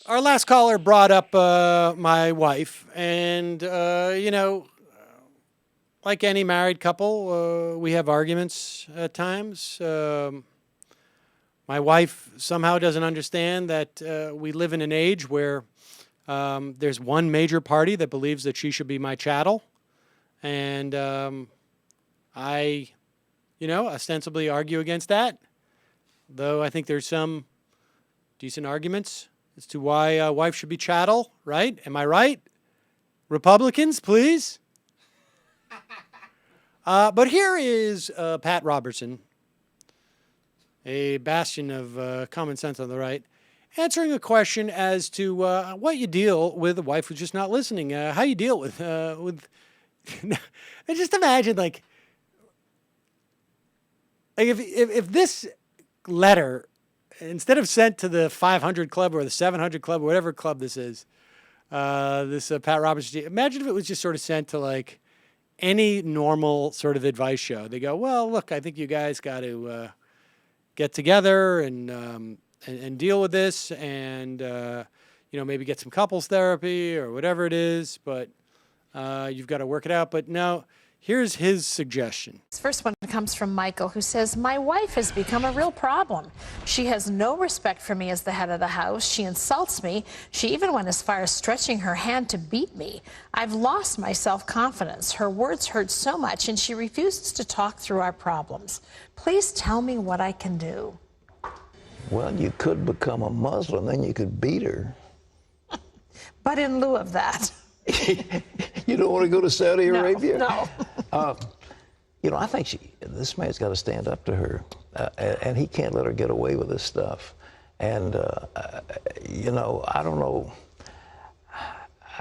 our last caller brought up my wife, and like any married couple, we have arguments at times. My wife somehow doesn't understand that we live in an age where there's one major party that believes that she should be my chattel, and I, ostensibly argue against that. Though I think there's some decent arguments as to why a wife should be chattel, right? Am I right? Republicans, please. But here is Pat Robertson, a bastion of common sense on the right, answering a question as to what you deal with a wife who's just not listening. How you deal with just imagine like if this letter, instead of sent to the 500 Club or the 700 Club, whatever club this is, this Pat Robertson, imagine if it was just sort of sent to like any normal sort of advice show. They go, well, look, I think you guys got to get together and deal with this, and maybe get some couples therapy or whatever it is, but you've got to work it out. But no. Here's his suggestion. This first one comes from Michael, who says, my wife has become a real problem. She has no respect for me as the head of the house. She insults me. She even went as far as stretching her hand to beat me. I've lost my self-confidence. Her words hurt so much, and she refuses to talk through our problems. Please tell me what I can do. Well, you could become a Muslim, then you could beat her. But in lieu of that. You don't want to go to Saudi Arabia? No. I think this man's got to stand up to her, and he can't let her get away with this stuff. And, I don't know.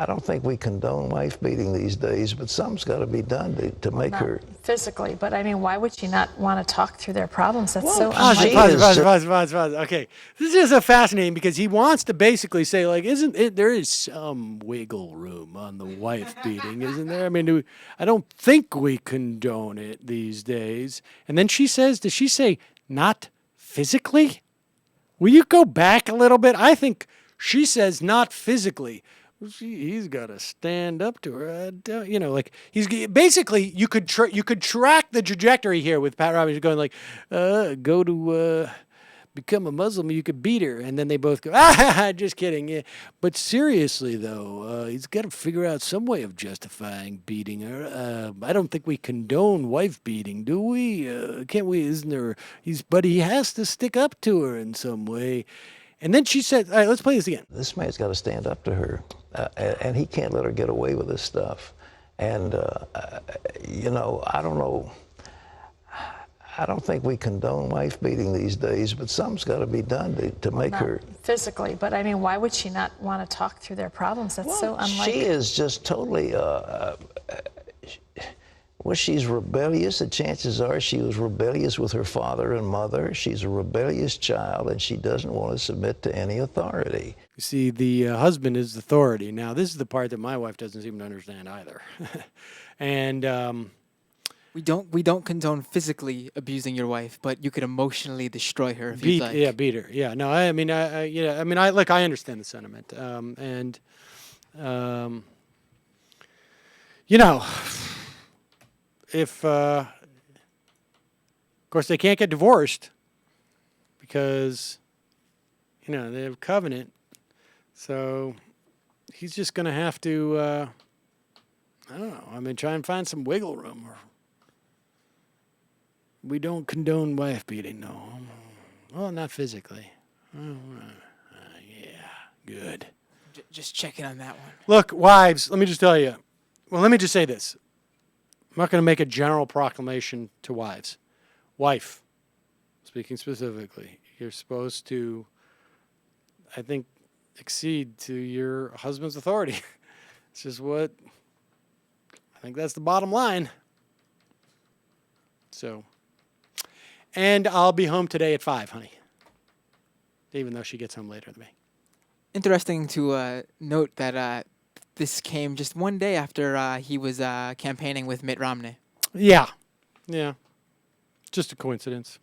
I don't think we condone wife beating these days, but something's got to be done to make her... physically, but I mean, why would she not want to talk through their problems? That's so unlikely. Pause. Okay, this is a fascinating because he wants to basically say, like, there is some wiggle room on the wife beating, isn't there? I mean, I don't think we condone it these days. And then she says, does she say not physically? Will you go back a little bit? I think she says not physically. He's got to stand up to her. He's basically you could track the trajectory here with Pat Robertson going like, go to become a Muslim, you could beat her, and then they both go, just kidding. Yeah. But seriously though, he's got to figure out some way of justifying beating her. I don't think we condone wife beating, do we? Can't we? Isn't there? But he has to stick up to her in some way. And then she said, all right, let's play this again. This man's got to stand up to her, and he can't let her get away with this stuff. And, I don't know. I don't think we condone wife beating these days, but something's got to be done to make her... physically, but I mean, why would she not want to talk through their problems? That's so unlikely. She is just totally... she's rebellious. The chances are she was rebellious with her father and mother. She's a rebellious child, and she doesn't want to submit to any authority. You see, the husband is authority. Now, this is the part that my wife doesn't seem to understand either. And we don't condone physically abusing your wife, but you could emotionally destroy her if you'd like. Yeah, beat her. Yeah, no, I understand the sentiment. If, of course, they can't get divorced because, they have a covenant. So he's just going to have to, try and find some wiggle room. We don't condone wife beating, no. Well, not physically. Good. Just checking on that one. Look, wives, let me just tell you. Well, let me just say this. I'm not going to make a general proclamation to wives. Wife, speaking specifically, you're supposed to, I think, accede to your husband's authority. It's just I think that's the bottom line. So, and I'll be home today at 5, honey. Even though she gets home later than me. Interesting to note that this came just one day after he was campaigning with Mitt Romney. Yeah. Just a coincidence.